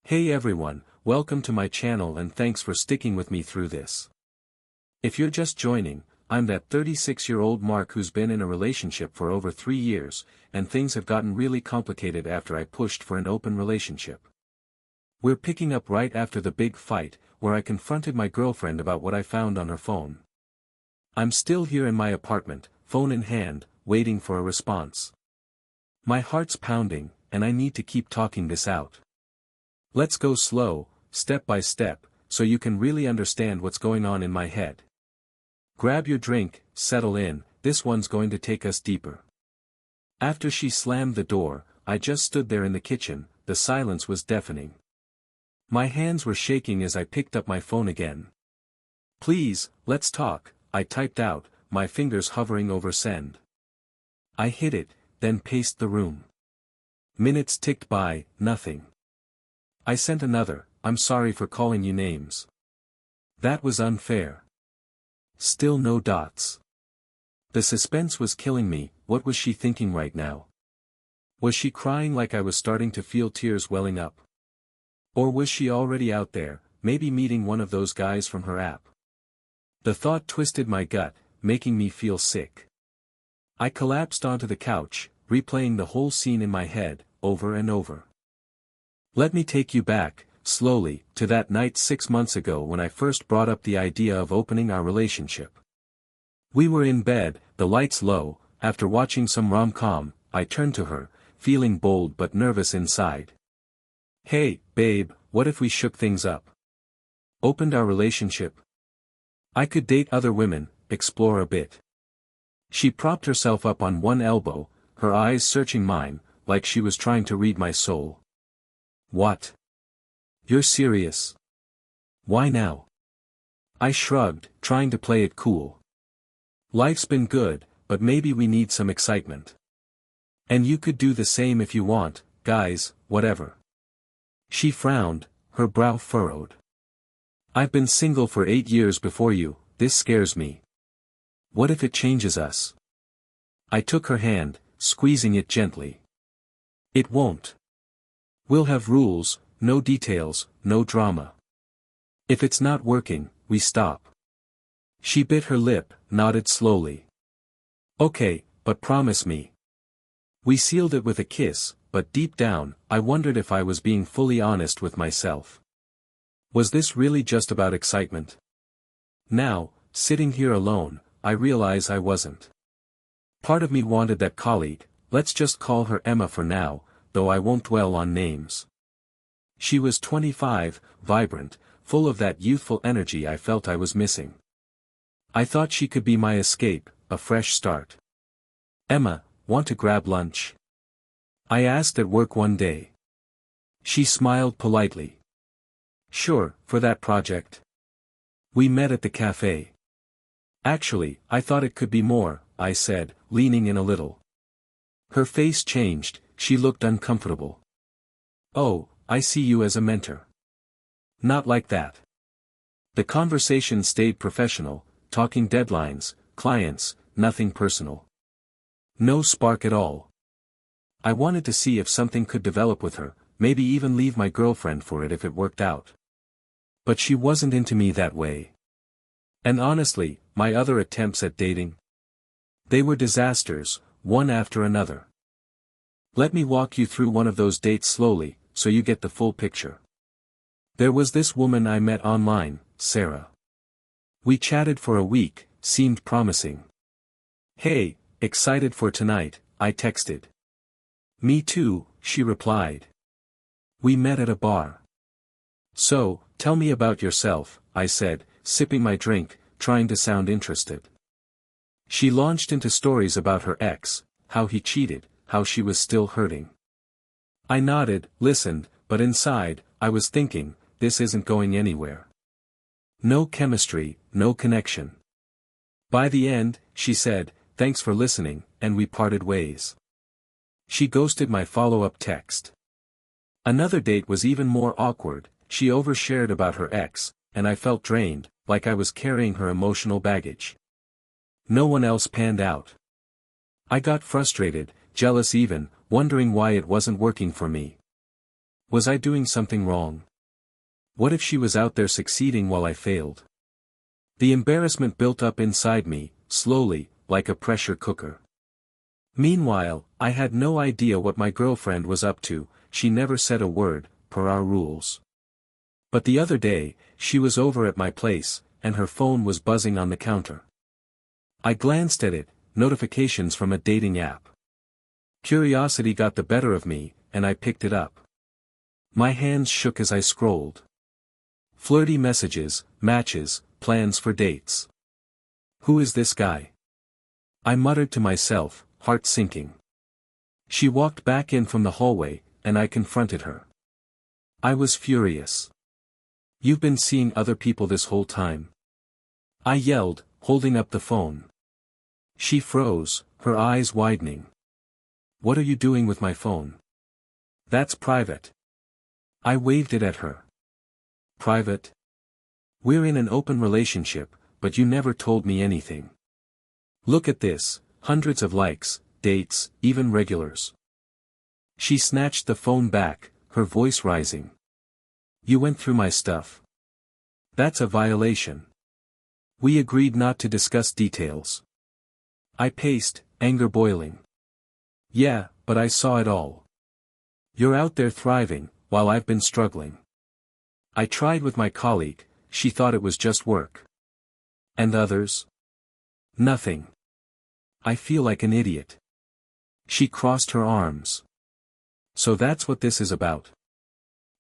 Hey everyone, welcome to my channel and thanks for sticking with me through this. If you're just joining, I'm that 36-year-old Mark who's been in a relationship for over 3 years, and things have gotten really complicated after I pushed for an open relationship. We're picking up right after the big fight, where I confronted my girlfriend about what I found on her phone. I'm still here in my apartment, phone in hand, waiting for a response. My heart's pounding, and I need to keep talking this out. Let's go slow, step by step, so you can really understand what's going on in my head. Grab your drink, settle in, this one's going to take us deeper. After she slammed the door, I just stood there in the kitchen, the silence was deafening. My hands were shaking as I picked up my phone again. Please, let's talk, I typed out, my fingers hovering over send. I hit it, then paced the room. Minutes ticked by, nothing. I sent another, I'm sorry for calling you names. That was unfair. Still no dots. The suspense was killing me, what was she thinking right now? Was she crying like I was starting to feel tears welling up? Or was she already out there, maybe meeting one of those guys from her app? The thought twisted my gut, making me feel sick. I collapsed onto the couch, replaying the whole scene in my head, over and over. Let me take you back, slowly, to that night 6 months ago when I first brought up the idea of opening our relationship. We were in bed, the lights low, after watching some rom-com, I turned to her, feeling bold but nervous inside. Hey, babe, what if we shook things up? Opened our relationship? I could date other women, explore a bit. She propped herself up on one elbow, her eyes searching mine, like she was trying to read my soul. What? You're serious? Why now? I shrugged, trying to play it cool. Life's been good, but maybe we need some excitement. And you could do the same if you want, guys, whatever. She frowned, her brow furrowed. I've been single for 8 years before you, this scares me. What if it changes us? I took her hand, squeezing it gently. It won't. We'll have rules, no details, no drama. If it's not working, we stop. She bit her lip, nodded slowly. Okay, but promise me. We sealed it with a kiss, but deep down, I wondered if I was being fully honest with myself. Was this really just about excitement? Now, sitting here alone, I realize I wasn't. Part of me wanted that colleague, let's just call her Emma for now, though I won't dwell on names. She was 25, vibrant, full of that youthful energy I felt I was missing. I thought she could be my escape, a fresh start. Emma, want to grab lunch? I asked at work one day. She smiled politely. Sure, for that project. We met at the cafe. Actually, I thought it could be more, I said, leaning in a little. Her face changed, she looked uncomfortable. Oh, I see you as a mentor. Not like that. The conversation stayed professional, talking deadlines, clients, nothing personal. No spark at all. I wanted to see if something could develop with her, maybe even leave my girlfriend for it if it worked out. But she wasn't into me that way. And honestly, my other attempts at dating? They were disasters, one after another. Let me walk you through one of those dates slowly, so you get the full picture. There was this woman I met online, Sarah. We chatted for a week, seemed promising. Hey, excited for tonight, I texted. Me too, she replied. We met at a bar. So, tell me about yourself, I said, sipping my drink, trying to sound interested. She launched into stories about her ex, how he cheated, how she was still hurting. I nodded, listened, but inside, I was thinking, this isn't going anywhere. No chemistry, no connection. By the end, she said, thanks for listening, and we parted ways. She ghosted my follow-up text. Another date was even more awkward, she overshared about her ex, and I felt drained, like I was carrying her emotional baggage. No one else panned out. I got frustrated, jealous even, wondering why it wasn't working for me. Was I doing something wrong? What if she was out there succeeding while I failed? The embarrassment built up inside me, slowly, like a pressure cooker. Meanwhile, I had no idea what my girlfriend was up to. She never said a word, per our rules. But the other day, she was over at my place, and her phone was buzzing on the counter. I glanced at it, notifications from a dating app. Curiosity got the better of me, and I picked it up. My hands shook as I scrolled. Flirty messages, matches, plans for dates. Who is this guy? I muttered to myself, heart sinking. She walked back in from the hallway, and I confronted her. I was furious. You've been seeing other people this whole time? I yelled, holding up the phone. She froze, her eyes widening. What are you doing with my phone? That's private. I waved it at her. Private? We're in an open relationship, but you never told me anything. Look at this, hundreds of likes, dates, even regulars. She snatched the phone back, her voice rising. You went through my stuff. That's a violation. We agreed not to discuss details. I paced, anger boiling. Yeah, but I saw it all. You're out there thriving, while I've been struggling. I tried with my colleague, she thought it was just work. And others? Nothing. I feel like an idiot. She crossed her arms. So that's what this is about.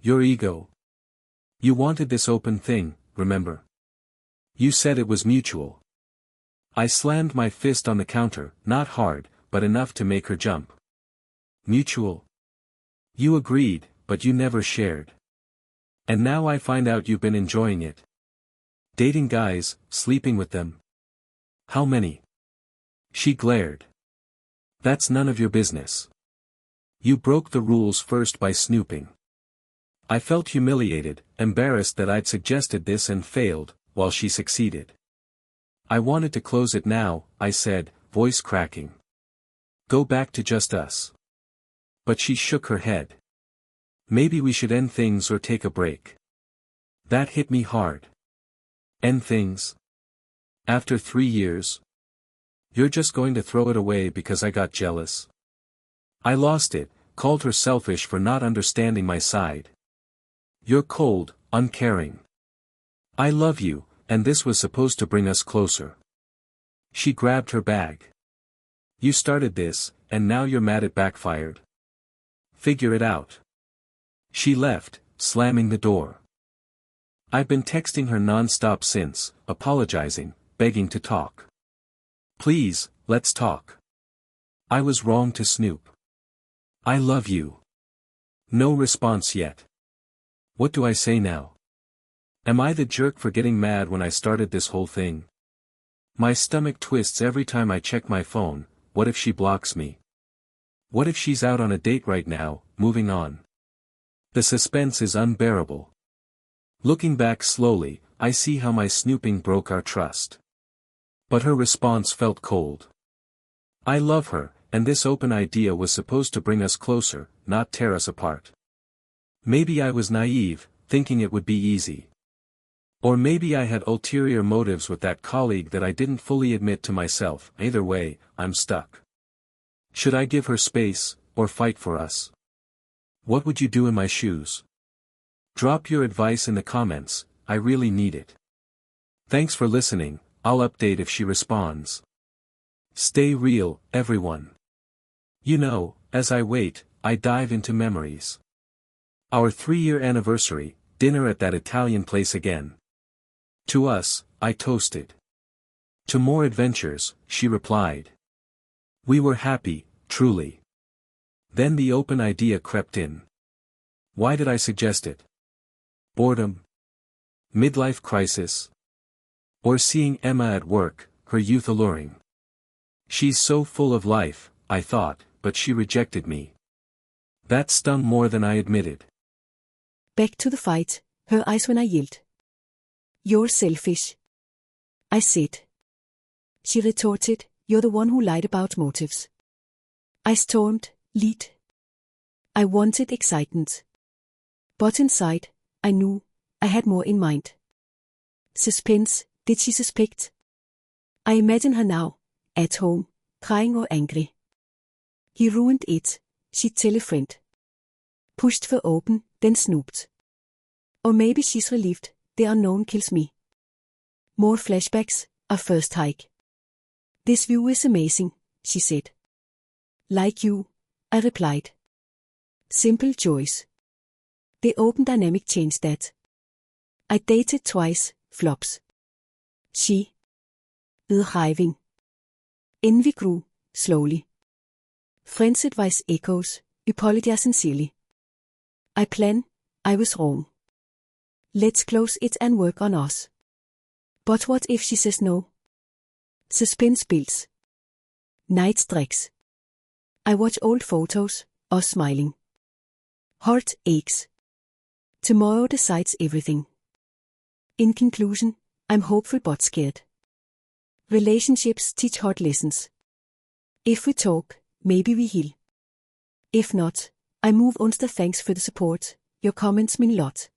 Your ego. You wanted this open thing, remember? You said it was mutual. I slammed my fist on the counter, not hard, but enough to make her jump. Mutual? You agreed, but you never shared. And now I find out you've been enjoying it. Dating guys, sleeping with them. How many? She glared. That's none of your business. You broke the rules first by snooping. I felt humiliated, embarrassed that I'd suggested this and failed, while she succeeded. I wanted to close it now, I said, voice cracking. Go back to just us. But she shook her head. Maybe we should end things or take a break. That hit me hard. End things? After 3 years? You're just going to throw it away because I got jealous? I lost it, called her selfish for not understanding my side. You're cold, uncaring. I love you, and this was supposed to bring us closer. She grabbed her bag. You started this, and now you're mad it backfired. Figure it out. She left, slamming the door. I've been texting her non-stop since, apologizing, begging to talk. Please, let's talk. I was wrong to snoop. I love you. No response yet. What do I say now? Am I the jerk for getting mad when I started this whole thing? My stomach twists every time I check my phone. What if she blocks me? What if she's out on a date right now, moving on? The suspense is unbearable. Looking back slowly, I see how my snooping broke our trust. But her response felt cold. I love her, and this open idea was supposed to bring us closer, not tear us apart. Maybe I was naive, thinking it would be easy. Or maybe I had ulterior motives with that colleague that I didn't fully admit to myself. Either way, I'm stuck. Should I give her space, or fight for us? What would you do in my shoes? Drop your advice in the comments, I really need it. Thanks for listening, I'll update if she responds. Stay real, everyone. You know, as I wait, I dive into memories. Our 3-year anniversary, dinner at that Italian place again. To us, I toasted. To more adventures, she replied. We were happy, truly. Then the open idea crept in. Why did I suggest it? Boredom? Midlife crisis? Or seeing Emma at work, her youth alluring? She's so full of life, I thought, but she rejected me. That stung more than I admitted. Back to the fight, her eyes when I yelled. You're selfish. I said. She retorted, you're the one who lied about motives. I stormed, lead. I wanted excitement. But inside, I knew, I had more in mind. Suspense, did she suspect? I imagine her now, at home, crying or angry. He ruined it, she'd tell a friend. Pushed for open, then snooped. Or maybe she's relieved, the unknown kills me. More flashbacks, our first hike. This view is amazing, she said. Like you, I replied. Simple joys. The open dynamic changed that. I dated twice, flops. She. Udriving. Envy grew, slowly. Friends' advice echoes, apologize sincerely. I plan, I was wrong. Let's close it and work on us. But what if she says no? Suspense builds. Night treks. I watch old photos, us smiling. Heart aches. Tomorrow decides everything. In conclusion, I'm hopeful but scared. Relationships teach hard lessons. If we talk, maybe we heal. If not, I move on. Thanks for the support, your comments mean a lot.